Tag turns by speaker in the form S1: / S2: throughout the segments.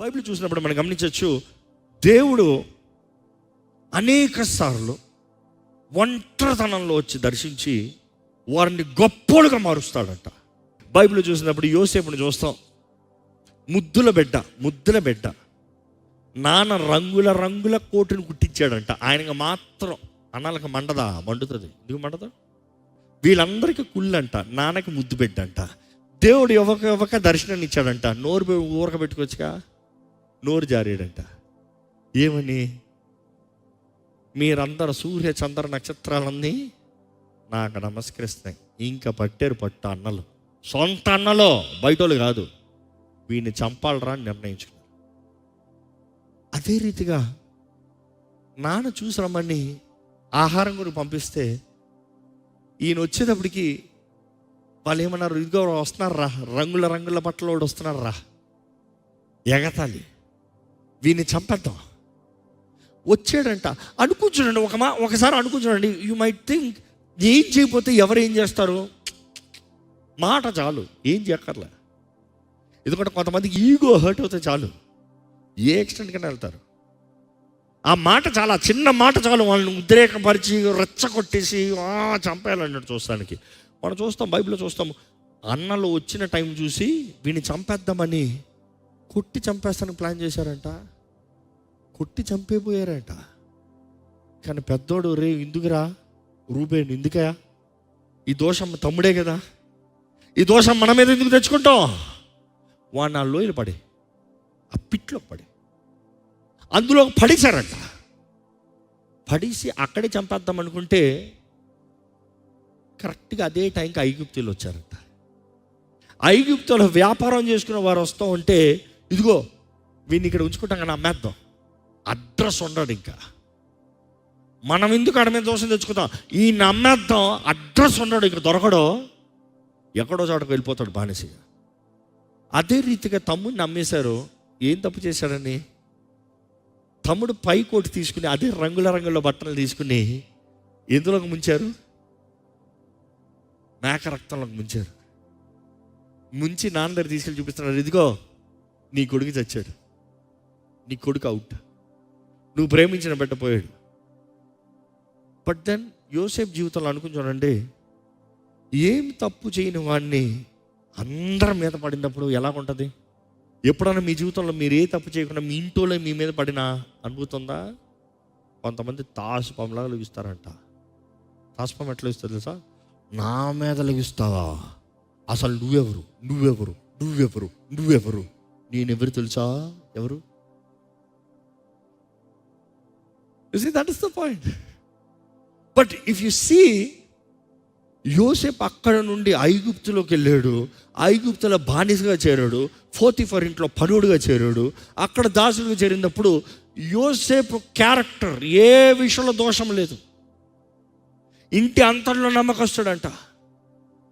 S1: Bible చూసినప్పుడు మనం గమనించవచ్చు, దేవుడు అనేక సార్లు ఒంటరితనంలో వచ్చి దర్శించి వారిని గొప్పోలుగా మారుస్తాడంట. బైబిల్ చూసినప్పుడు యోసేపుని చూస్తాం. ముద్దుల బిడ్డ నాన్న రంగుల కోటుని కుట్టించాడంట. ఆయనకు మాత్రం అన్నాలకు మండుతుంది. ఎందుకు మండదా? వీళ్ళందరికీ కుళ్ళంట, నాన్నకి ముద్దు బిడ్డంట. దేవుడు ఎవక దర్శనాన్ని ఇచ్చాడంట. నోరు ఊరక పెట్టుకోవచ్చుగా, నోరు జారాడంట. ఏమని? మీరందరూ సూర్య చంద్ర నక్షత్రాలన్నీ నాకు నమస్కరిస్తున్నాయి. ఇంకా పట్టారు పట్టు అన్నలు, సొంత అన్నలో, బయటోళ్ళు కాదు. వీడిని చంపాలరా అని నిర్ణయించుకున్నారు. అదే రీతిగా నాన్న చూసి రమ్మని ఆహారం కూడా పంపిస్తే ఈయన వచ్చేటప్పటికి వాళ్ళు ఏమన్నారు? ఇదిగో వస్తున్నారా, రంగుల బట్టలు వాడు వస్తున్నారా, ఎగతాళి, వీడిని చంపేద్దాం. వచ్చాడంట. అనుకుంటున్నాడు, ఒకసారి అనుకుంటున్నాడు. యూ మైట్ థింక్ ఏం చేయకపోతే ఎవరు ఏం చేస్తారు? మాట చాలు, ఏం చేయక్కర్లే. ఎందుకంటే కొంతమందికి ఈగో హర్ట్ అవుతే చాలు, ఏ ఎక్స్టెంట్ కన్నా వెళ్తారు. ఆ మాట చాలా, చిన్న మాట చాలు వాళ్ళని ఉద్రేకపరిచి రెచ్చగొట్టేసి చంపేయాలన్నట్టు చూస్తానికి. మనం చూస్తాం, బైబిల్లో చూస్తాము, అన్నలు వచ్చిన టైం చూసి వీడిని చంపేద్దామని కొట్టి చంపేస్తానికి ప్లాన్ చేశారంట. కొట్టి చంపేపోయారంట. కానీ పెద్దోడు, రే ఎందుకురా రూబేన్, ఎందుకయా? ఈ దోషం తమ్ముడే కదా, ఈ దోషం మన మీద ఎందుకు తెచ్చుకుంటాం? వాడిని ఆ లోయలు పడి, ఆ పిట్లో పడి, అందులో పడేశారంట. పడేసి అక్కడే చంపేద్దాం అనుకుంటే కరెక్ట్గా అదే టైంకి ఐగుప్తులు వచ్చారంట. ఐగుప్తులో వ్యాపారం చేసుకున్న వారు వస్తూ ఉంటే, ఇదిగో వీడిని ఇక్కడ ఉంచుకుంటాం కానీ అమ్మేద్దాం. అడ్రస్ ఉండడు. ఇంకా మనం ఎందుకు అడ మీద దోషం తెచ్చుకుందాం, ఈ నమ్మేద్దాం. అడ్రస్ ఉండడు, ఇక్కడ దొరకడో, ఎక్కడో చోటకు వెళ్ళిపోతాడు బానిసగా. అదే రీతిగా తమ్ముడిని నమ్మేశారు. ఏం తప్పు చేశాడని? తమ్ముడు పై కోటు తీసుకుని అదే రంగుల బట్టలు తీసుకుని ఎందులోకి ముంచారు? మేక రక్తంలోకి ముంచారు. ముంచి నాన్న దగ్గర తీసుకెళ్ళి చూపిస్తున్నారు, ఇదిగో నీ కొడుకు చచ్చాడు, నీ కొడుకు అవుట్, నువ్వు ప్రేమించిన బిడ్డ పోయాడు. బట్ దెన్ యోసేపు జీవితంలో అనుకుంటానండి, ఏం తప్పు చేయని వాడిని అందరి మీద పడినప్పుడు ఎలా ఉంటుంది? ఎప్పుడైనా మీ జీవితంలో మీరు ఏ తప్పు చేయకుండా మీ ఇంట్లో మీ మీద పడినా అనుభూతుందా? కొంతమంది తాసుపంలాగా లెగిస్తారంట. తాసుపం ఎట్లా ఇస్తుంది తెలుసా? నా మీద లెగిస్తావా? అసలు నువ్వెవరు? నేనెవరు తెలుసా? ఎవరు? That is the point. But if you see, యోసేపు అక్కడ నుండి ఐగుప్తులోకి వెళ్ళాడు. ఐగుప్తులో బానిసగా చేరాడు. పోతీఫర్ ఇంట్లో పనుడుగా చేరాడు. అక్కడ దాసుడుగా చేరినప్పుడు యోసేపు క్యారెక్టర్ ఏ విషయంలో దోషం లేదు. ఇంటి అంతట్లో నమ్మకస్తుడంట.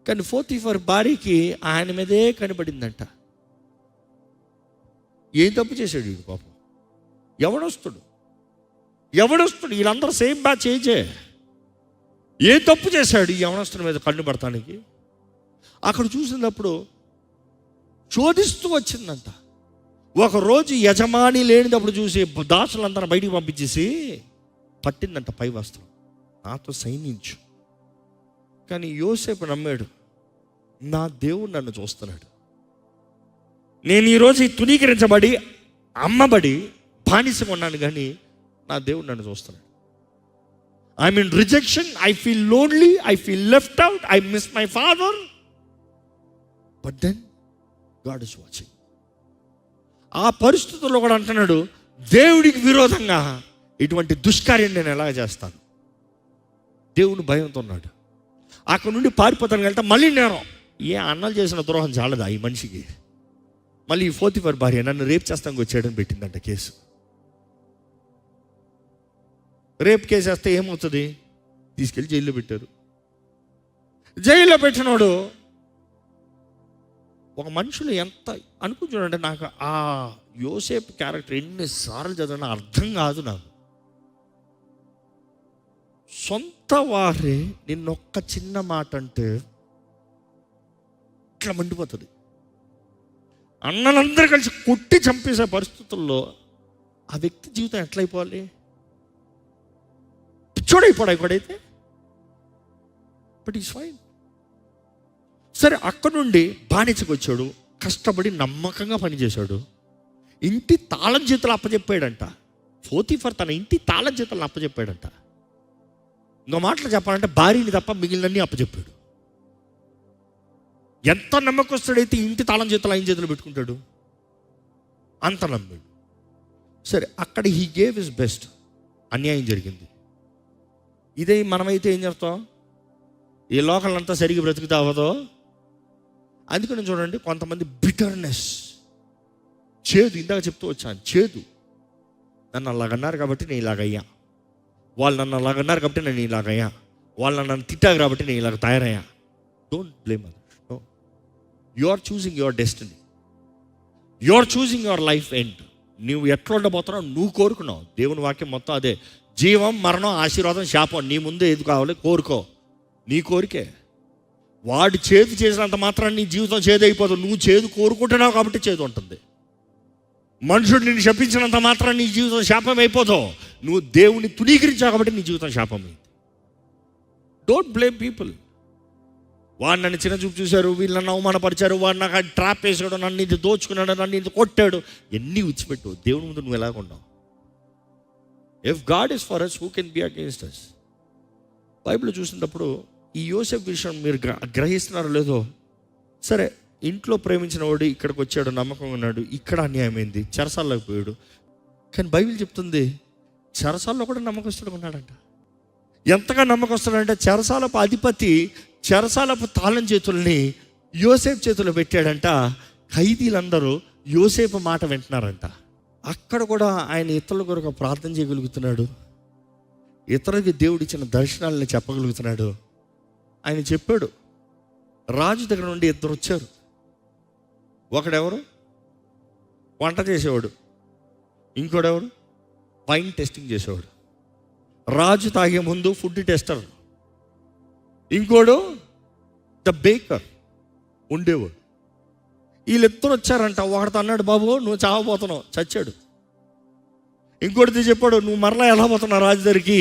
S1: కానీ పోతీఫర్ భార్యకి ఆయన మీదే కనబడిందంట. ఏం తప్పు చేశాడు వీడు పాపం? ఎవడొస్తుడు? వీళ్ళందరూ సేమ్ బ్యాచ్ ఏజే. ఏ తప్పు చేశాడు ఈ యవనస్తుని మీద కన్ను పడటానికి? అక్కడ చూసినప్పుడు శోధిస్తూ వచ్చిందంట. ఒకరోజు యజమాని లేనిదప్పుడు చూసి దాసులందరూ బయటికి పంపించేసి పట్టిందంట పై వస్త్రం, నాతో సైనించు. కానీ యోసేపు నమ్మాడు, నా దేవుడు నన్ను చూస్తున్నాడు. నేను ఈరోజు తునీకరించబడి అమ్మబడి బానిసగా ఉన్నాను, కానీ నా దేవుడు నన్ను చూస్తున్నాడు. I'm in rejection, I feel lonely, I feel left out, I miss my father. But then God is watching. ఆ పరిస్థితుల్లో కూడా అంటున్నాడు, దేవుడికి విరోధంగా ఇటువంటి దుష్కార్యం నేను ఎలా చేస్తాను? దేవుని భయంతో ఉన్నాడు. అక్కడ నుండి పారిపోతాను వెళ్తే మళ్ళీ నేరం. ఏ అన్నలు చేసిన ద్రోహం చాలదా ఈ మనిషికి? మళ్ళీ ఈ పోతీఫర్ భార్య నన్ను రేపు చేస్తానికి వచ్చాడని పెట్టిందంట కేసు. రేపు కేసు వేస్తే ఏమవుతుంది? తీసుకెళ్ళి జైల్లో పెట్టారు. జైల్లో పెట్టినోడు ఒక మనుషులు ఎంత అనుకుంటున్నాడంటే, నాకు ఆ యోసేపు క్యారెక్టర్ ఎన్నిసార్లు చదివినా అర్థం కాదు నాకు. సొంత వారే నిన్నొక్క చిన్న మాట అంటే ఇట్లా మండిపోతుంది. అన్నలందరూ కలిసి కొట్టి చంపేసే పరిస్థితుల్లో ఆ వ్యక్తి జీవితం ఎట్లయిపోవాలి? పిచ్చోడైపోడా ఇక్కడైతే? But is fine. సరే, అక్కడ నుండి బానిసకు వచ్చాడు, కష్టపడి నమ్మకంగా పనిచేశాడు, ఇంటి తాళం చేతులు అప్పచెప్పాడంట. పోతీఫర్ తన ఇంటి తాళం చేతులను అప్పచెప్పాడంట. ఇంకో మాటలు చెప్పాలంటే భార్యని తప్ప మిగిలినన్నీ అప్పచెప్పాడు. ఎంత నమ్మకస్తుడైతే ఇంటి తాళం చేతులు ఆయన చేతులు పెట్టుకుంటాడు, అంత నమ్మాడు. సరే, అక్కడ హీ గేవ్ హిస్ బెస్ట్. అన్యాయం జరిగింది. ఇదే మనమైతే ఏం చేస్తాం? ఈ లోకలంతా సరిగ్గా బ్రతుకుతా అవ్వదో. అందుకని చూడండి, కొంతమంది బిటర్నెస్, చేదు, ఇందాక చెప్తూ వచ్చాను, చేదు. నన్ను అలాగన్నారు కాబట్టి నేను ఇలాగయ్యా, వాళ్ళు నన్ను అలాగన్నారు కాబట్టి నేను ఇలాగయ్యా, వాళ్ళు నన్ను తిట్టారు కాబట్టి నేను ఇలాగ తయారయ్యా. Don't blame others. No, you are choosing your destiny, you are choosing your life end. నువ్వు ఎట్లా ఉండబోతున్నావు నువ్వు కోరుకున్నావు. దేవుని వాక్యం మొత్తం అదే. జీవం, మరణం, ఆశీర్వాదం, శాపం నీ ముందే ఏది కావాలి కోరుకో. నీ కోరికే. వాడు చేదు చేసినంత మాత్రం నీ జీవితం చేదైపోదు. నువ్వు చేదు కోరుకుంటున్నావు కాబట్టి చేదు ఉంటుంది. మనుషుడు నిన్ను శపించినంత మాత్రం నీ జీవితం శాపం అయిపోతావు. నువ్వు దేవుని తునీకరించావు కాబట్టి నీ జీవితం శాపం అయింది. Don't blame people. వాడు నన్ను చిన్న చూపు చూశారు, వీళ్ళు నన్ను అవమానపరిచారు, వాడు నాకు ట్రాప్ వేసాడు, నన్ను ఇది దోచుకున్నాడు, నన్ను ఇది కొట్టాడు, ఎన్ని విడిచిపెట్టు. దేవుని ముందు నువ్వు ఎలాగున్నావు? If God is for us, who can be against us? Bible చూసినప్పుడు ఈ యోసేపు విషయం మీరు గ్రహిస్తున్నారో లేదో. సరే, ఇంట్లో ప్రేమించిన వాడు ఇక్కడికి వచ్చాడు, నమ్మకం ఉన్నాడు, ఇక్కడ అన్యాయమైంది, చెరసాల్లోకి పోయాడు. కానీ బైబిల్ చెప్తుంది చెరసాల్లో కూడా నమ్మకస్తుడు ఉన్నాడంట. ఎంతగా నమ్మకస్తుడంటే చెరసాలపు అధిపతి చెరసాలపు తాళం చేతుల్ని యోసేపు చేతుల్లో పెట్టాడంట. ఖైదీలందరూ యోసేపు మాట వింటున్నారంట. అక్కడ కూడా ఆయన ఇతరుల కొరకు ప్రార్థన చేయగలుగుతున్నాడు, ఇతరులకి దేవుడిచ్చిన దర్శనాలని చెప్పగలుగుతున్నాడు. ఆయన చెప్పాడు. రాజు దగ్గర నుండి ఇద్దరు వచ్చారు. ఒకడెవరు? వంట చేసేవాడు. ఇంకోడెవరు? వైన్ టెస్టింగ్ చేసేవాడు. రాజు తాగే ముందు ఫుడ్ టెస్టర్. ఇంకోడు ద బేకర్, ఉండేవాడు. వీళ్ళిద్దరు వచ్చారంట. ఒకడితో అన్నాడు, బాబు నువ్వు చావబోతున్నావు, చచ్చాడు. ఇంకోటిది చెప్పాడు, నువ్వు మరలా ఎలా పోతున్నావు రాజు దగ్గరికి,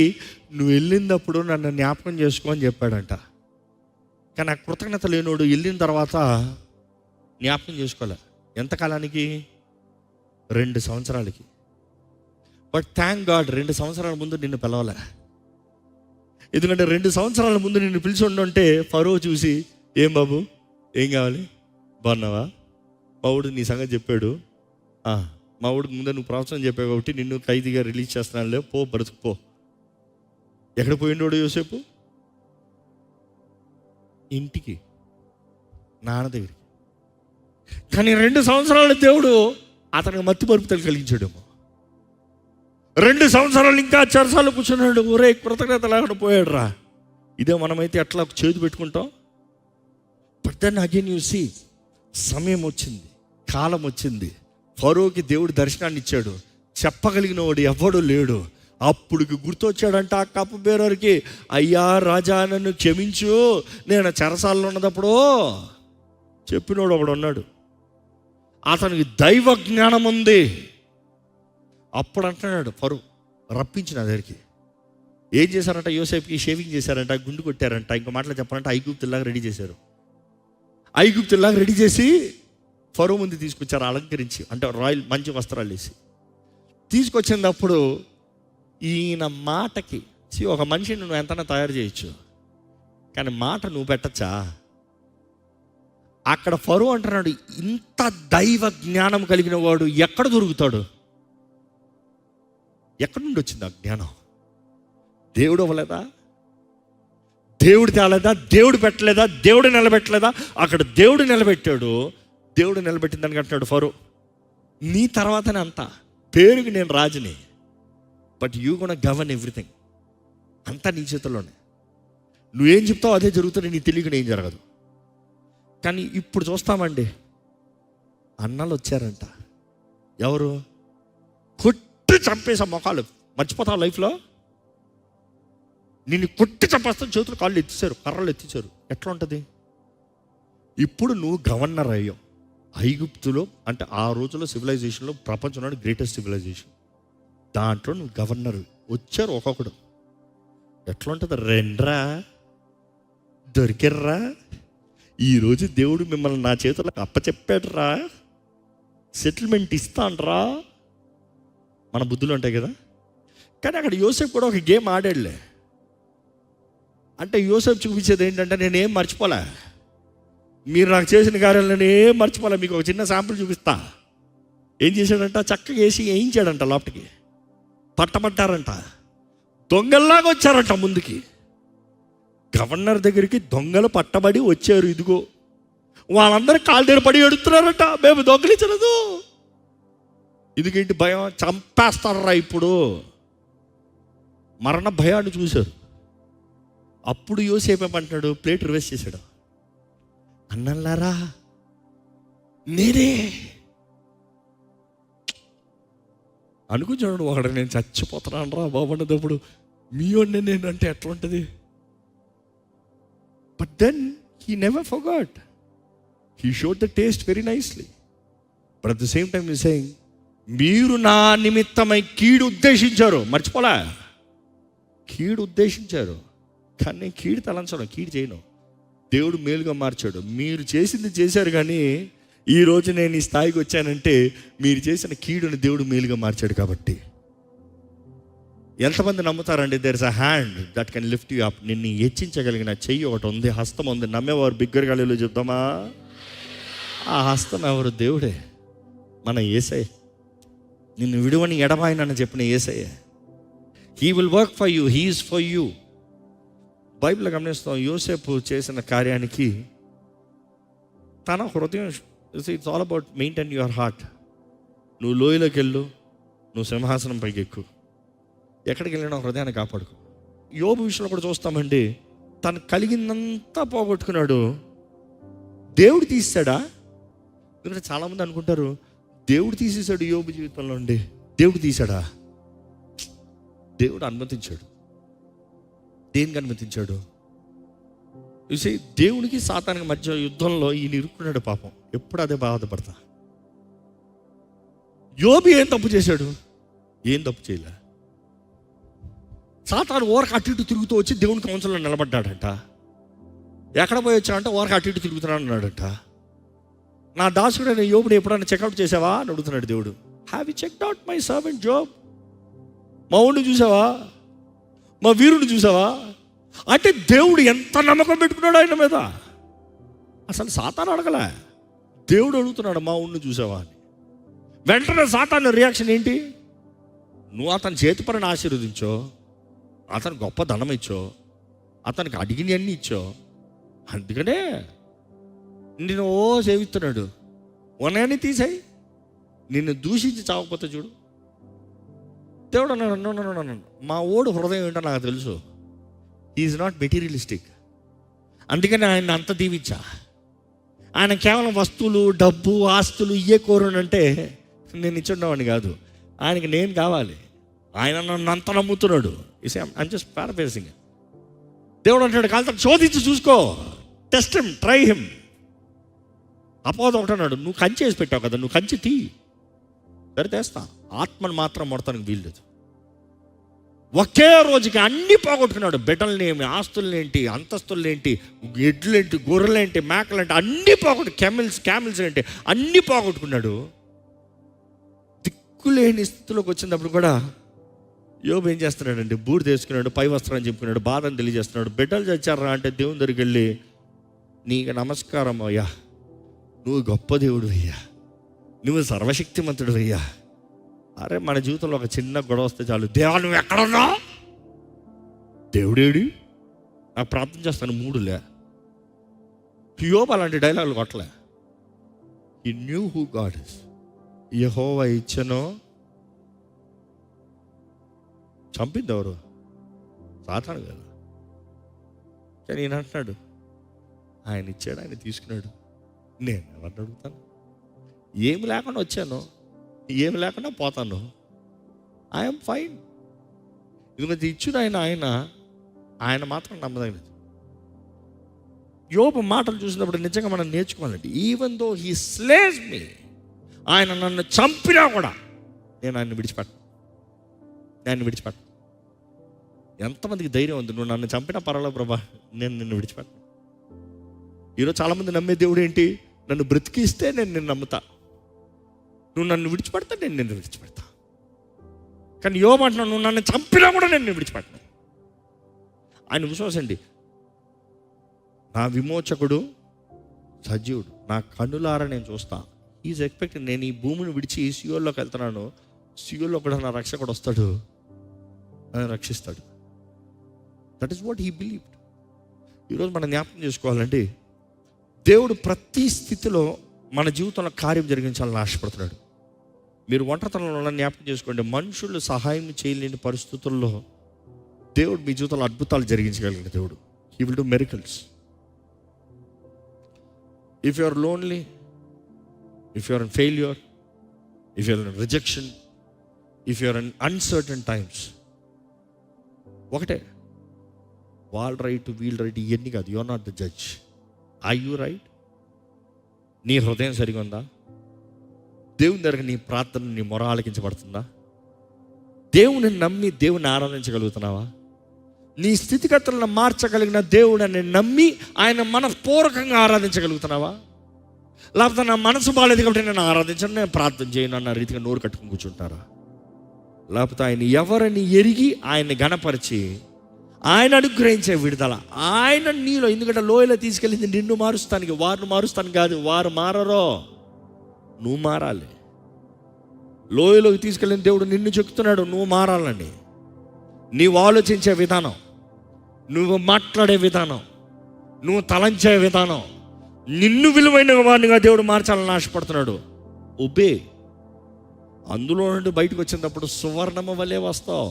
S1: నువ్వు వెళ్ళినప్పుడు నన్ను జ్ఞాపకం చేసుకో అని చెప్పాడంట. కానీ ఆ కృతజ్ఞత లేనోడు వెళ్ళిన తర్వాత జ్ఞాపకం చేసుకోలే. ఎంతకాలానికి? 2 సంవత్సరాలకి. బట్ థ్యాంక్ గాడ్ 2 సంవత్సరాల ముందు నిన్ను పిలవలే. ఎందుకంటే 2 సంవత్సరాల ముందు నిన్ను పిలిచి ఉండుంటే ఫరో చూసి, ఏం బాబు ఏం కావాలి, బాగున్నావా, మావుడు నీ సంగతి చెప్పాడు, మావుడికి ముందే నువ్వు ప్రవచనం చెప్పావు కాబట్టి నిన్ను ఖైదీగా రిలీజ్ చేస్తున్నానులే, పో బ్రతుకుపో. ఎక్కడ పోయిండోడు యోసేపు? ఇంటికి, నాన్న దగ్గరికి. కానీ 2 సంవత్సరాల దేవుడు అతనికి మత్తి మరుపుతలు కలిగించాడేమో. 2 సంవత్సరాలు ఇంకా చెరసాలు కూర్చున్నాడు. ఒరే కృతజ్ఞత లేకుండా పోయాడు రా. ఇదే మనమైతే ఎట్లా చేతి పెట్టుకుంటాం? But then again you see, సమయం వచ్చింది, కాలం వచ్చింది. ఫరోకి దేవుడు దర్శనాన్ని ఇచ్చాడు. చెప్పగలిగిన వాడు ఎవడు లేడు. అప్పుడుకి గుర్తొచ్చాడంట ఆ కప్పు బేరర్కి, అయ్యా రాజా నన్ను క్షమించు, నేను చెరసాలలో ఉన్నదప్పుడు చెప్పినోడు ఒకడు ఉన్నాడు, అతనికి దైవ జ్ఞానం ఉంది. అప్పుడు అంటున్నాడు ఫరో, రప్పించిన దగ్గరికి. ఏం చేశారంట? యోసేపుకి షేవింగ్ చేశారంట, గుండు కొట్టారంట. ఇంకో మాటలు చెప్పాలంటే ఐగుప్తులాగా రెడీ చేశారు. ఐగుప్తులాగా రెడీ చేసి ఫరో ముందు తీసుకొచ్చారు, అలంకరించి, అంటే రాయల్ మంచి వస్త్రాలు వేసి తీసుకొచ్చినప్పుడు ఈయన మాటకి ఒక మనిషిని నువ్వు ఎంతైనా తయారు చేయొచ్చు, కానీ మాట నువ్వు పెట్టచ్చా? అక్కడ ఫరో అంటున్నాడు, ఇంత దైవ జ్ఞానం కలిగిన వాడు ఎక్కడ దొరుకుతాడు? ఎక్కడి నుండి వచ్చింది ఆ జ్ఞానం? దేవుడు అవ్వలేదా? దేవుడు తేలేదా? దేవుడు పెట్టలేదా? దేవుడు నిలబెట్టలేదా? అక్కడ దేవుడు నిలబెట్టాడు. దేవుడు నిలబెట్టిన దానికి అంటున్నాడు ఫరో, నీ తర్వాతనే అంతా, పేరుకి నేను రాజుని, but you gonna govern everything. అంతా నీ చేతుల్లోనే. నువ్వేం చెప్తావు అదే జరుగుతుంది, నీ తెలియకుండా ఏం జరగదు. కానీ ఇప్పుడు చూస్తామండి, అన్నలు వచ్చారంట. ఎవరు? కొట్టి చంపేసా మొఖాలు. మర్చిపోతావు లైఫ్లో? నిన్ను కొట్టి చంపేస్తాను, చేతులు కాళ్ళు ఎత్తిచారు, కర్రలు ఎత్తిచారు. ఎట్లా ఉంటుంది? ఇప్పుడు నువ్వు గవర్నర్ అయ్యావు, ఐగుప్తులో అంటే ఆ రోజుల్లో సివిలైజేషన్లో ప్రపంచంలోని గ్రేటెస్ట్ సివిలైజేషన్. దాంట్లో నువ్వు గవర్నర్ వచ్చారు ఒక్కొక్కడు. ఎట్లా ఉంటుంది? రెండ్రా దొరికిర్రా, ఈరోజు దేవుడు మిమ్మల్ని నా చేతులకు అప్పచెప్పాడురా, సెటిల్మెంట్ ఇస్తాన్రా. మన బుద్ధులు ఉంటాయి కదా. కానీ అక్కడ యోసేపు కూడా ఒక గేమ్ ఆడాడులే. అంటే యోసేపు చూపించేది ఏంటంటే, నేనేం మర్చిపోలే, మీరు నాకు చేసిన కార్యాలు నేనేం మర్చిపోలే. మీకు ఒక చిన్న శాంపుల్ చూపిస్తా. ఏం చేశాడంట? చక్కగా వేసి వేయించాడంట, లోపలికి పట్టబడ్డారంట, దొంగల్లాగా వచ్చారంట ముందుకి. గవర్నర్ దగ్గరికి దొంగలు పట్టబడి వచ్చారు. ఇదిగో వాళ్ళందరూ కాళ్ళ దగ్గర పడి ఎడుతున్నారట, మేము దొంగలించలేదు. ఇదిగేంటి భయం? చంపేస్తారా ఇప్పుడు. మరణ భయాన్ని చూశారు. అప్పుడు యోసేపు ఏమంటున్నాడు? ప్లేట్ రివర్స్ చేశాడు. అన్నల్లారా నేనే అనుకుంటాడు. ఒకడు నేను చచ్చిపోతున్నాను రా బాబు అన్నప్పుడు మీ వాడిని నేను అంటే ఎట్లా ఉంటుంది? But then he never forgot. He showed the taste very nicely. But at the same time he saying, మీరు నా నిమిత్తమై కీడు ఉద్దేశించారు. మర్చిపోలే, కీడు ఉద్దేశించారు, కానీ నేను కీడు తలంచను, కీడు చేయను. దేవుడు మేలుగా మార్చాడు. మీరు చేసింది చేశారు, కానీ ఈరోజు నేను ఈ స్థాయికి వచ్చానంటే మీరు చేసిన కీడుని దేవుడు మేలుగా మార్చాడు. కాబట్టి ఎంతమంది నమ్ముతారండి? There is a hand that can lift you up. నిన్ను హెచ్చించగలిగిన చెయ్యి ఒకటి ఉంది, హస్తం ఉంది. నమ్మేవారు బిగ్గరగా హల్లెలూయా చెప్తామా? ఆ హస్తం ఎవరు? దేవుడే, మన యేసయ్య. నిన్ను విడువని ఎడబాయనని చెప్పిన యేసయ్య. He will work for you, he is for you. Bible గమనిస్తాం, యోసేపు చేసిన కార్యానికి తన హృదయం, it's all about maintain your heart. నువ్వు లోయలోకి వెళ్ళు, నువ్వు సింహాసనం పైకి ఎక్కు, ఎక్కడికి వెళ్ళినా హృదయాన్ని కాపాడుకో. యోబు విషయంలో కూడా చూస్తామండి, తను కలిగిందంతా పోగొట్టుకున్నాడు. దేవుడు తీసాడా? ఎందుకంటే చాలామంది అనుకుంటారు దేవుడు తీసేశాడు యోబు జీవితంలో ఉండి. దేవుడు తీసాడా? దేవుడు అనుమతించాడు. దేనికి అనుమతించాడు? చూసి దేవునికి సాతానికి మధ్య యుద్ధంలో ఈయన ఇరుక్కున్నాడు పాపం. ఎప్పుడు అదే బాధపడతా. యోబు ఏం తప్పు చేశాడు? ఏం తప్పు చేయలే. సాతాను ఓరకు అటు ఇటు తిరుగుతూ వచ్చి దేవుని కౌన్సిల్లో నిలబడ్డాడంట. ఎక్కడ పోయి వచ్చాడంటే ఓరకు అటు ఇటు తిరుగుతున్నాడు అన్నాడంట. నా దాసుడు నేను యోబుని ఎప్పుడైనా చెక్అవుట్ చేసావా అని అడుగుతున్నాడు దేవుడు. Have you checked out my servant Job? మా ఊడిని చూసావా? మా వీరుని చూసావా? అంటే దేవుడు ఎంత నమ్మకం పెట్టుకున్నాడు ఆయన మీద. అసలు సాతాను అడగలే, దేవుడు అడుగుతున్నాడు, మా ఊడిని చూసావా అని. వెంటనే సాతాను రియాక్షన్ ఏంటి? నువ్వు అతని చేతి పనిని ఆశీర్వదించో, అతను గొప్ప ధనం ఇచ్చో, అతనికి అడిగినవన్నీ ఇచ్చో, అందుకనే నిన్ను సేవిస్తున్నాడు. ఉన్నాయని తీసాయి, నిన్ను దూషించి చావకపోతే చూడు. దేవుడు అన్నాడు, మా ఓడు హృదయం ఏంటో నాకు తెలుసు. Is not materialistic. అందుకని ఆయన అంత దీవించా. ఆయన కేవలం వస్తువులు, డబ్బు, ఆస్తులు ఇయ్యే కోరునంటే నేను ఇచ్చుండేవాడిని కాదు. ఆయనకి నేను కావాలి. ఆయన నన్ను అంత నమ్ముతున్నాడు. I'm just paraphrasing. దేవుడు అంటాడు, కాదు శోధించి చూసుకో, టెస్ట్ హిమ్, ట్రై హిమ్. అపోదం ఒకటి అన్నాడు, నువ్వు కంచి వేసి పెట్టావు కదా, నువ్వు కంచి తీ, సరే తెస్తా. ఆత్మను మాత్రం మొడతానికి వీల్లేదు. ఒకే రోజుకి అన్నీ పోగొట్టుకున్నాడు. బిడ్డలనేమి, ఆస్తులనేంటి, అంతస్తులనేంటి, ఎడ్లేంటి, గొర్రెలేంటి, మేకలేంటి, అన్నీ పోగొట్టు, క్యామిల్స్ ఏంటి, అన్నీ పోగొట్టుకున్నాడు. దిక్కులేని స్థితిలోకి వచ్చినప్పుడు కూడా యోబు ఏం చేస్తున్నాడండి? బూడి తీసుకున్నాడు, పై వస్త్రాన్ని చెప్పుకున్నాడు, బాధను తెలియజేస్తున్నాడు. బిడ్డలు చచ్చారా అంటే దేవుని దగ్గరికి వెళ్ళి, నీకు నమస్కారం అయ్యా, నువ్వు గొప్ప దేవుడు అయ్యా, నువ్వు సర్వశక్తిమంతుడు అయ్యా. అరే మన జీవితంలో ఒక చిన్న గొడవ వస్తే చాలు, దేవా నువ్వు ఎక్కడున్నావు, దేవుడేడి, నాకు ప్రార్థన చేస్తాను మూడులే. యోబు అలాంటి డైలాగులు కొట్టలే. He knew who God is. యెహోవా ఇచ్చనో చంపింది ఎవరు? సాతాను కదా. కానీ ఈయన అంటున్నాడు, ఆయన ఇచ్చాడు, ఆయన తీసుకున్నాడు, నేను ఎవరిని అడుగుతాను? ఏమి లేకుండా వచ్చాను, ఏమి లేకుండా పోతాను. I'm fine. ఎందుకంటే ఇచ్చిన ఆయన మాత్రం నమ్మదగినది. యోబు మాటలు చూసినప్పుడు నిజంగా మనం నేర్చుకోవాలండి. ఈవెన్ దో హీ స్లేస్ మీ, ఆయన నన్ను చంపినా కూడా నేను ఆయన విడిచిపెట్టను. ఎంతమందికి ధైర్యం ఉంది, నువ్వు నన్ను చంపినా పర్వాలేదు ప్రభా, నేను నిన్ను విడిచిపెట్టను. ఈరోజు చాలామంది నమ్మే దేవుడు ఏంటి, నన్ను బ్రతికిస్తే నేను నిన్ను నమ్ముతా, నువ్వు నన్ను విడిచిపెడతా నేను నిన్ను విడిచిపెడతా. కానీ యోబు అంటున్నాను, నువ్వు నన్ను చంపినా కూడా నేను విడిచిపెట్టను. ఆయన విశ్వాసండి, నా విమోచకుడు సజీవుడు, నా కన్నులారా నేను చూస్తా. ఈజ్ ఎక్స్పెక్టింగ్ నేను ఈ భూమిని విడిచి సియోల్లోకి వెళ్తున్నాను, సియోల్లో కూడా నా రక్షకుడు వస్తాడు, ఆయన రక్షిస్తాడు. That is what he believed. ఈరోజు మనం జ్ఞాపకం చేసుకోవాలండి, దేవుడు ప్రతి స్థితిలో మన జీవితంలో కార్యం జరిగించాలని ఆశపడుతున్నాడు. మీరు ఒంటరితనంలో జ్ఞాపకం చేసుకోండి, మనుషులు సహాయం చేయలేని పరిస్థితుల్లో దేవుడు మీ జీవితంలో అద్భుతాలు జరిగించగలిగిన దేవుడు. He will do miracles. If you are lonely, if you are in failure, if you are in rejection, if you are in uncertain times, ఒకటే, వాళ్ళు రైట్ వీళ్ళు రైట్ ఇవన్నీ కాదు. You are not the judge. Are you right? నీ హృదయం సరిగా ఉందా? దేవుని దగ్గర నీ ప్రార్థన, నీ మొర ఆలకించబడుతుందా? దేవుని నమ్మి దేవుని ఆరాధించగలుగుతున్నావా? నీ స్థితిగతులను మార్చగలిగిన దేవుడని నమ్మి ఆయన మనపూర్వకంగా ఆరాధించగలుగుతున్నావా? లేకపోతే నా మనసు బాగాలేదు కాబట్టి నేను ఆరాధించను, నేను ప్రార్థన చేయను అన్న రీతిగా నోరు కట్టుకుని కూర్చుంటారా? లేకపోతే ఆయన ఎవరిని ఎరిగి ఆయన్ని గణపరిచి ఆయన అనుగ్రహించే విడుదల ఆయన నీలో, ఎందుకంటే లోయలో తీసుకెళ్ళింది నిన్ను మారుస్తానికి, వారిని మారుస్తాను కాదు. వారు మారరో, నువ్వు మారాలి. లోయలోకి తీసుకెళ్ళిన దేవుడు నిన్ను చెప్తున్నాడు నువ్వు మారాలని. నీవు ఆలోచించే విధానం, నువ్వు మాట్లాడే విధానం, నువ్వు తలంచే విధానం, నిన్ను విలువైన వాడినిగా దేవుడు మార్చాలని ఆశపడుతున్నాడు. ఒబే. అందులో నుండి బయటకు వచ్చినప్పుడు సువర్ణమ వలె వస్తావు.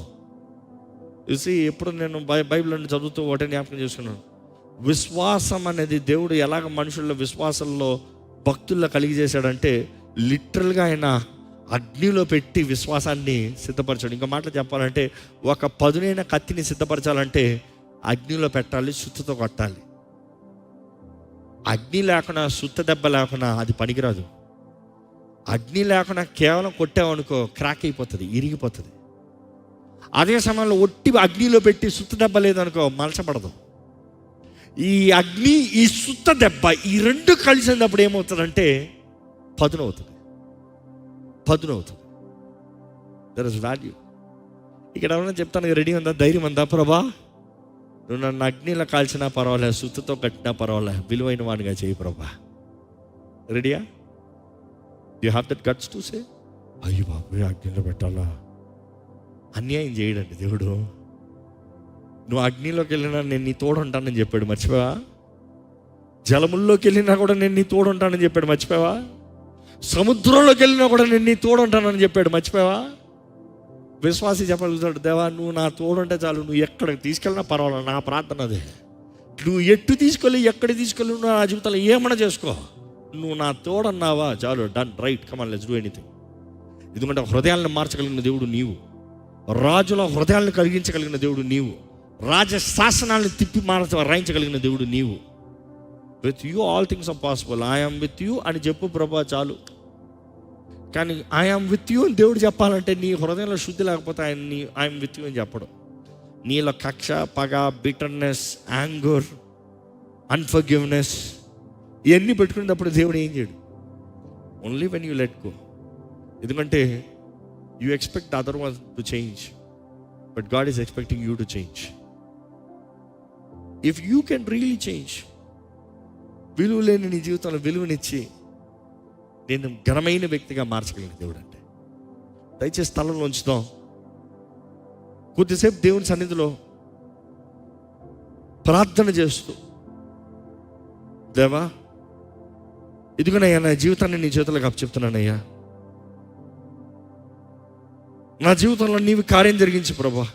S1: చూసి ఎప్పుడు నేను బైబిల్ నుండి చదువుతూ ఒకటే జ్ఞాపకం చేసుకున్నాను, విశ్వాసం అనేది దేవుడు ఎలాగ మనుషుల్లో విశ్వాసంలో భక్తుల్లో కలిగజేశాడంటే, లిటరల్గా ఆయన అగ్నిలో పెట్టి విశ్వాసాన్ని సిద్ధపరచాడు. ఇంకా మాటలు చెప్పాలంటే, ఒక పదునైన కత్తిని సిద్ధపరచాలంటే అగ్నిలో పెట్టాలి, సుత్తతో కొట్టాలి. అగ్ని లేకుండా, సుత్త దెబ్బ లేకుండా అది పనికిరాదు. అగ్ని లేకుండా కేవలం కొట్టామనుకో క్రాక్ అయిపోతుంది, ఇరిగిపోతుంది. అదే సమయంలో ఒట్టి అగ్నిలో పెట్టి సుత్త దెబ్బ లేదనుకో మలచబడదు. ఈ అగ్ని, ఈ సుత్త దెబ్బ, ఈ రెండు కలిసినప్పుడు ఏమవుతుందంటే పదునవుతుంది. There is value. ఇక్కడ ఎవరైనా చెప్తాను, రెడీ ఉందా, ధైర్యం ఉందా? ప్రభా నువ్వు నన్ను అగ్నిలో కాల్చినా పర్వాలేదు, సుత్తతో కట్టినా పర్వాలేదు, విలువైన వాడిగా చేయి ప్రభా. రెడీయా? You have that guts to say, అయ్యో బాబు అగ్నిలో పెట్టాలా? అన్యాయం చేయడండి దేవుడు. నువ్వు అగ్నిలోకి వెళ్ళినా నేను నీ తోడు ఉంటానని చెప్పాడు, మర్చిపోవా? జలముల్లోకి వెళ్ళినా కూడా నేను నీ తోడు ఉంటానని చెప్పాడు, మర్చిపోవా? సముద్రంలోకి వెళ్ళినా కూడా నేను నీ తోడు ఉంటానని చెప్పాడు, మర్చిపోవా? విశ్వాసి చెప్పగలుగుతాడు, దేవా నువ్వు నా తోడుంటే చాలు, నువ్వు ఎక్కడికి తీసుకెళ్ళినా పర్వాలేదు. నా ప్రార్థన అదే. నువ్వు ఎట్టు తీసుకెళ్ళి ఎక్కడికి తీసుకెళ్ళి నువ్వు నా జీవితంలో ఏమన్నా చేసుకో, నువ్వు నా తోడన్నావా చాలు, done, right, come on let's do anything. ఎందుకంటే హృదయాలను మార్చగలిగిన దేవుడు నీవు, రాజుల హృదయాలను కలిగించగలిగిన దేవుడు నీవు, రాజ శాసనాలను తిప్పి రాయించగలిగిన దేవుడు నీవు. With you all things are possible. I'm with you అని చెప్పు ప్రభా చాలు. కానీ ఐఎమ్ విత్ యూ అని దేవుడు చెప్పాలంటే నీ హృదయంలో శుద్ధి లేకపోతే ఐఎమ్ విత్ యూ అని చెప్పడం. నీలో కక్ష, పగ, బిటర్నెస్, యాంగర్, అన్ఫర్గివ్నెస్ ఇవన్నీ పెట్టుకునేటప్పుడు దేవుడు ఏం చేయడు. Only when you let go. ఎందుకంటే you expect the other one to change, but God is expecting you to change. If you can really change, విలువ లేని నీ జీవితంలో విలువనిచ్చి నేను ఘనమైన వ్యక్తిగా మార్చగలిగిన దేవుడు అంటే, దయచేసి స్థలంలో ఉంచుదాం. కొద్దిసేపు దేవుని సన్నిధిలో ప్రార్థన చేస్తూ, దేవా ఇదిగోనయ్యా నా జీవితాన్ని నీ చేతులకు అప్పచెప్తున్నానయ్యా, నా జీవితంలో నీవు కార్యం జరిగించు ప్రభా,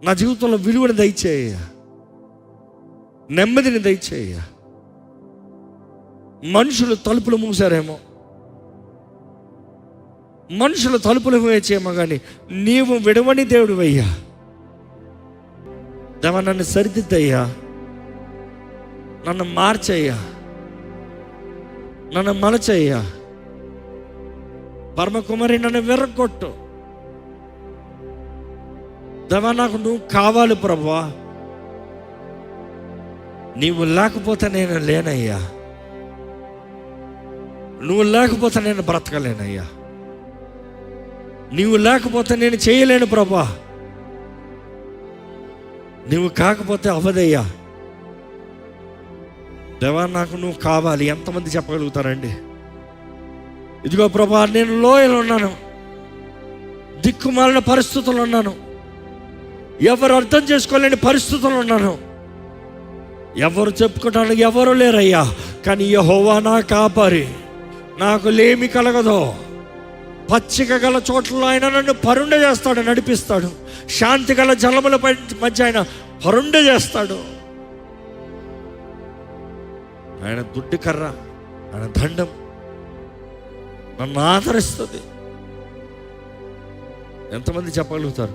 S1: నా జీవితంలో విలువని దయచేయ్యా, నెమ్మదిని దయచేయ్యా. మనుషులు తలుపులు మూసారేమో, మనుషులు తలుపులు వేచేమో, కానీ నీవు విడవని దేవుడు అయ్యా. దేవా నన్ను సరిదిద్దయ్యా, నన్ను మార్చయ్యా, నన్ను మలచయ్యా. పరమకుమారి నన్ను విరగొట్టు. దేవా నాకు నువ్వు కావాలి ప్రభువా, నీవు లేకపోతే నేను లేనయ్యా, నువ్వు లేకపోతే నేను బ్రతకలేనయ్యా, నీవు లేకపోతే నేను చేయలేను ప్రభా, నువ్వు కాకపోతే అవ్వదయ్యా. దేవా నాకు నువ్వు కావాలి. ఎంతమంది చెప్పగలుగుతారండి? ఇదిగో ప్రభా, నేను లోయలో ఉన్నాను, దిక్కుమాలిన పరిస్థితుల్లో ఉన్నాను, ఎవరు అర్థం చేసుకోలేని పరిస్థితుల్లో ఉన్నాను, ఎవరు చెప్పుకోవడానికి ఎవరు లేరయ్యా. కానీ యెహోవా నా కాపరి, నాకు లేమి కలగదు. పచ్చిక గల చోట్లలో ఆయన నన్ను పరుండ చేస్తాడు, నడిపిస్తాడు. శాంతి గల జలముల మధ్య ఆయన పరుండ చేస్తాడు. ఆయన దుడ్డు కర్ర, ఆయన దండం నన్ను ఆదరిస్తుంది. ఎంతమంది చెప్పగలుగుతారు?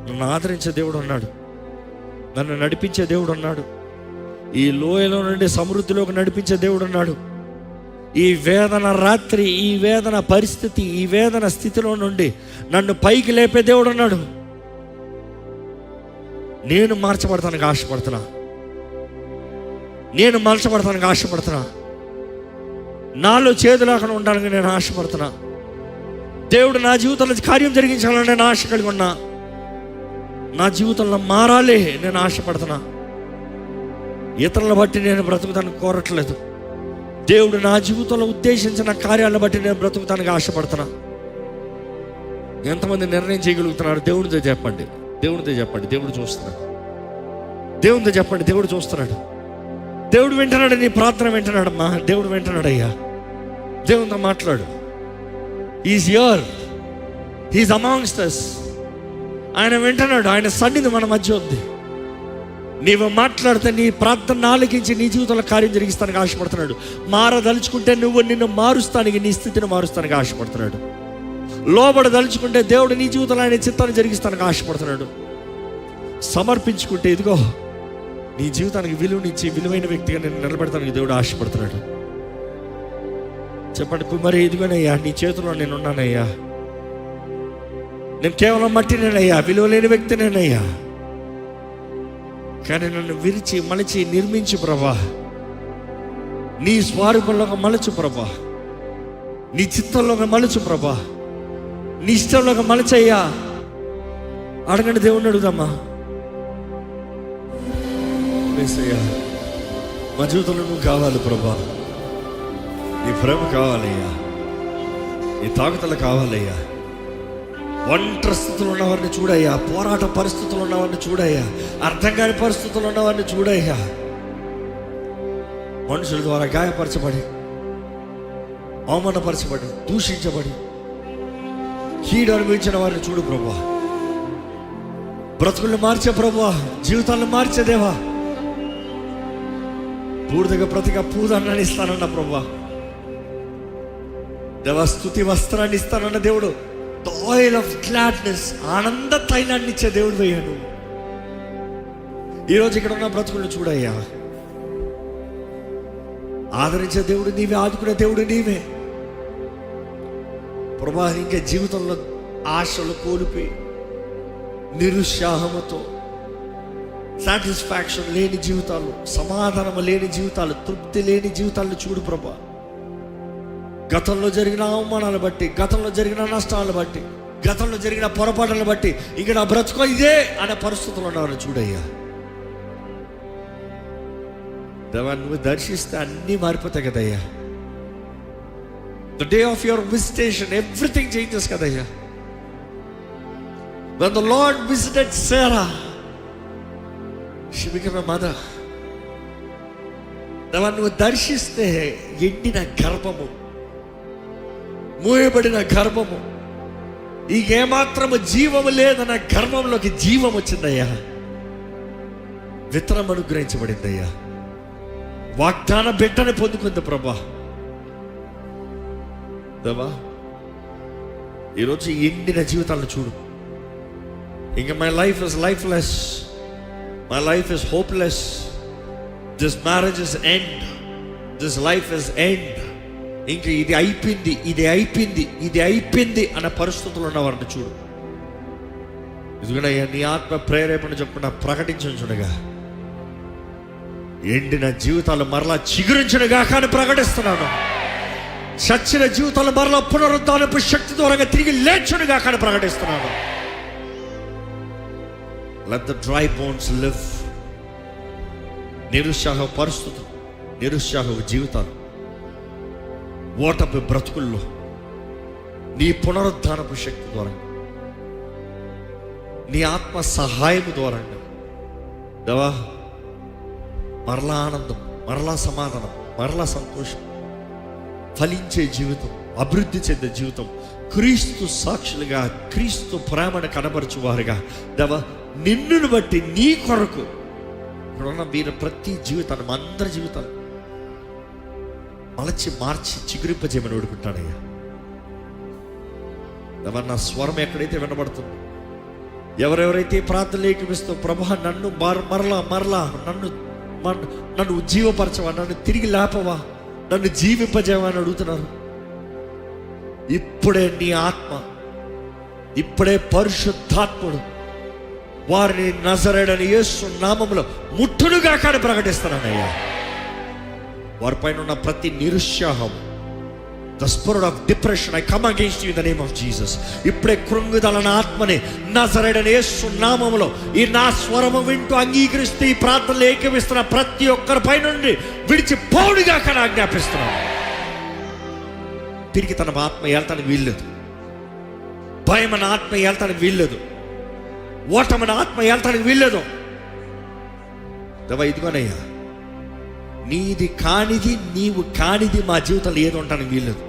S1: నన్ను ఆదరించే దేవుడు ఉన్నాడు, నన్ను నడిపించే దేవుడు ఉన్నాడు, ఈ లోయలో నుండి సమృద్ధిలోకి నడిపించే దేవుడు ఉన్నాడు. ఈ వేదన రాత్రి, ఈ వేదన పరిస్థితి, ఈ వేదన స్థితిలో నుండి నన్ను పైకి లేపే దేవుడు ఉన్నాడు. నేను మార్చబడతానికి ఆశపడుతున్నా, నేను మార్చబడతానికి ఆశపడుతున్నా, నాలో చేదు లేకుండా ఉండాలని నేను ఆశపడుతున్నా. దేవుడు నా జీవితంలో కార్యం జరిగించాలని నేను ఆశ కలిగి ఉన్నా. నా జీవితంలో మారాలి నేను ఆశపడుతున్నా. ఇతరులను బట్టి నేను బ్రతుకుతానికి కోరట్లేదు. దేవుడు నా జీవితంలో ఉద్దేశించిన కార్యాలను బట్టి నేను బ్రతుకుతానికి ఆశపడుతున్నా. ఎంతమంది నిర్ణయం చేయగలుగుతున్నారు? దేవుడితో చెప్పండి, దేవుడితో చెప్పండి. దేవుడు చూస్తున్నాడు. దేవుడితో చెప్పండి, దేవుడు చూస్తున్నాడు. దేవుడు వింటున్నాడు, నీ ప్రార్థన వింటున్నాడమ్మా. దేవుడు వింటున్నాడు అయ్యా. దేవునితో మాట్లాడు. Is here, he's amongst us. ఆయన వింటున్నాడు. ఆయన సన్నిధి మన మధ్య ఉంది. నీవు మాట్లాడితే నీ ప్రార్థన ఆలకించి నీ జీవితంలో కార్యం జరిగిస్తానికి ఆశపడుతున్నాడు. మారదలుచుకుంటే నిన్ను మారుస్తానికి, నీ స్థితిని మారుస్తానికి ఆశపడుతున్నాడు. లోబడదలుచుకుంటే దేవుడు నీ జీవితంలో ఆయన చిత్తాన్ని జరిగిస్తానికి ఆశపడుతున్నాడు. సమర్పించుకుంటే ఇదిగో నీ జీవితానికి విలువనిచ్చి విలువైన వ్యక్తిగా నేను నిలబెడతానికి దేవుడు ఆశపడుతున్నాడు. చెప్పండి కుమారి, ఇదిగోనయ్యా నీ చేతిలో నేను ఉన్నానయ్యా, నేను కేవలం మట్టినేనయ్యా, విలువలేని వ్యక్తినేనయ్యా, కానీ నన్ను విరిచి మలిచి నిర్మించు ప్రభా, నీ స్వరూపంలోకి మలచు ప్రభా, నీ చిత్తంలోకి మలచు ప్రభా, నీ ఇష్టంలోకి మలచయ్యా. అడగండి, దేవుణ్ణి అడుగుదామా. మా జీవితంలో నువ్వు కావాలి ప్రభా, నీ ప్రేమ కావాలయ్యా, నీ తాగుతలు కావాలయ్యా. ఒంటరి స్థితులు ఉన్నవారిని చూడయ్యా, పోరాట పరిస్థితులు ఉన్నవారిని చూడయ్యా, అర్థం కాని పరిస్థితులు ఉన్నవారిని చూడయ్యా. మనుషుల ద్వారా గాయపరచబడి, అవమానపరచబడి, దూషించబడి కీడు అనుభవించిన వారిని చూడు ప్రభువా. బ్రతుకుల్ని మార్చే ప్రభువా, జీవితాలను మార్చే దేవా. బూడిదగా బ్రతిగా పూదన్నాన్ని ఇస్తానన్న ప్రభువా. దేవా స్తుతి వస్త్రాన్ని ఇస్తానన్న దేవుడు. ద ఆయిల్ ఆఫ్ గ్లాడ్నెస్, ఆనంద తైలాన్ని ఇచ్చే దేవుడు వేయను. ఈరోజు ఇక్కడ ఉన్న బ్రతుకులను చూడయ్యా. ఆదరించే దేవుడు నీవే, ఆదుకునే దేవుడు నీవే ప్రభా. ఇంకా జీవితంలో ఆశలు కోల్పోయి నిరుత్సాహముతో, సాటిస్ఫాక్షన్ లేని జీవితాలు, సమాధానం లేని జీవితాలు, తృప్తి లేని జీవితాలను చూడు ప్రభా. గతంలో జరిగిన అవమానాలు బట్టి, గతంలో జరిగిన నష్టాలను బట్టి, గతంలో జరిగిన పొరపాట్లను బట్టి ఇంకా నా బ్రతుకో ఇదే అనే పరిస్థితులు ఉన్నవారు చూడయ్యా. దేవా నువ్వు దర్శిస్తే అన్నీ మారిపోతాయి కదయ్యా. The day of your visitation everything changes కదయ్యా. When the Lord visited Sarah, she became a mother. దేవా నువ్వు దర్శిస్తే ఎండిన గర్భము, మూయబడిన గర్భము, ఇంకేమాత్రము జీవము లేదన్న గర్భంలోకి జీవం వచ్చిందయ్యా. విత్తనం అనుగ్రహించబడిందయ్యా. వాగ్దాన బిడ్డని పొందుకుంది ప్రభా. దేవా ఈరోజు ఎండిన జీవితాలను చూడు. ఇంకా my life is lifeless, my life is hopeless. This marriage is end, this life is end, ఇంక ఇది అయిపోయింది, ఇది అయిపోయింది, ఇది అయిపోయింది అన్న పరిస్థితులు ఉన్నవారిని చూడు. ఇదిగోనయ్యా నీ ఆత్మ ప్రేరేపణ చెప్పున ప్రకటించుంచునుగా, ఎండిన జీవితాలు మరలా చిగురించునుగా కానీ ప్రకటిస్తున్నాను. చచ్చిన జీవితాలు మరలా పునరుద్ధానపు శక్తి ద్వారా తిరిగి లేచునుగా కానీ ప్రకటిస్తున్నాను. Let the dry bones live. నిరుత్సాహ పరిస్థితులు, నిరుత్సాహ జీవితాలు, ఓటమి బ్రతుకుల్లో నీ పునరుద్ధానపు శక్తి ద్వారా, నీ ఆత్మ సహాయం ద్వారా దేవా మరలా ఆనందం, మరలా సమాధానం, మరలా సంతోషం, ఫలించే జీవితం, అభివృద్ధి చెందే జీవితం, క్రీస్తు సాక్షులుగా, క్రీస్తు ప్రేమను కనబరచువారుగా దేవా నిన్నును బట్టి నీ కొరకు ఇక్కడున్న మీరు ప్రతి జీవితాన్ని, మా అందరి జీవితాలు మలచి మార్చి చిగురింపజేయమని వేడుకుంటానయ్యా. దేవా నా స్వరం ఎక్కడైతే వినబడుతుందో, ఎవరెవరైతే ప్రార్థనలు ఏకీపిస్తూ ప్రభా నన్ను మరలా మరలా నన్ను ఉజ్జీవపరచవా, నన్ను తిరిగి లేపవా, నన్ను జీవింపజేయవా అని అడుగుతున్నారు. ఇప్పుడే నీ ఆత్మ, ఇప్పుడే పరిశుద్ధాత్ముడు వారిని నజరేయుడైన యేసు నామములో ముట్టునుగా కానీ ప్రకటిస్తున్నానయ్యా. వారిపైన ఉన్న ప్రతి నిరుత్సాహం, the spirit of depression, I come against you in the name of Jesus. ఇప్పుడే కృంగుదలన ఆత్మని నజరేయుడైన యేసు నామములో ఈ నా స్వరము వింటూ అంగీకరిస్తూ ఈ ప్రార్థనలు ఏకీపిస్తున్న ప్రతి ఒక్కరి పై నుండి విడిచిపోవుడుగా కానీ ఆజ్ఞాపిస్తున్నాను. తిరిగి తన ఆత్మ ఏళ్తానికి వీల్లేదు, భయం అన్న ఆత్మ ఏళ్తానికి వీల్లేదు, ఓటమన ఆత్మ ఏళ్తానికి వీల్లేదు. దేవా ఇదిగోనయ్యా నీది కానిది, నీవు కానిది మా జీవితంలో ఏది ఉండటానికి వీల్లేదు.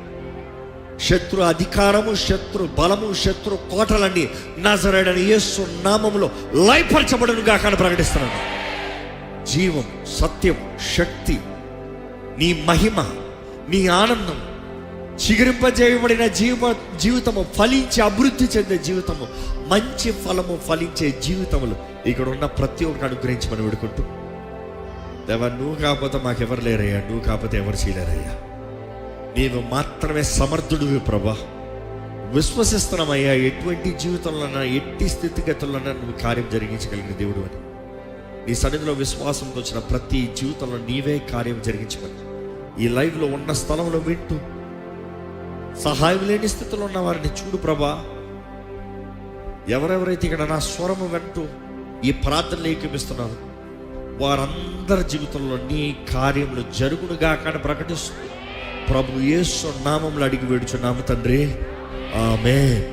S1: శత్రు అధికారము, శత్రు బలము, శత్రు కోటలన్నీ నజరేయుడైన యేసు నామములో లయపరచబడునుగా కానీ ప్రకటిస్తున్నాను. జీవం, సత్యం, శక్తి, నీ మహిమ, నీ ఆనందం, చిగురింపజేయబడిన జీవితము, ఫలించి అభివృద్ధి చెందే జీవితము, మంచి ఫలము ఫలించే జీవితములు ఇక్కడ ఉన్న ప్రతి ఒక్కరు అనుగ్రహించమని వేడుకుంటూ, దేవా నువ్వు కాకపోతే మాకెవరు లేరయ్యా, నువ్వు కాకపోతే ఎవరు చేయలేరయ్యా, నీవు మాత్రమే సమర్థుడివి ప్రభా. విశ్వసిస్తున్నామయ్యా ఎటువంటి జీవితంలోనైనా, ఎట్టి స్థితిగతుల్లోనైనా నువ్వు కార్యం జరిగించగలిగిన దేవుడు అని. నీ సన్నిధిలో విశ్వాసంతో వచ్చిన ప్రతి జీవితంలో నీవే కార్యం జరిగించమని, ఈ లైవ్లో ఉన్న స్థలంలో వింటూ సహాయం లేని స్థితిలో ఉన్న వారిని చూడు ప్రభా. ఎవరెవరైతే ఇక్కడ నా స్వరము వింటూ ఈ ప్రార్థనలు ఏకీపిస్తున్నారు వారందరి జీవితంలో నీ కార్యములు జరుగునుగా కానీ ప్రకటిస్తూ ప్రభు యేసు నామములో అడిగి వేడుచున్నాము తండ్రి, ఆమేన్.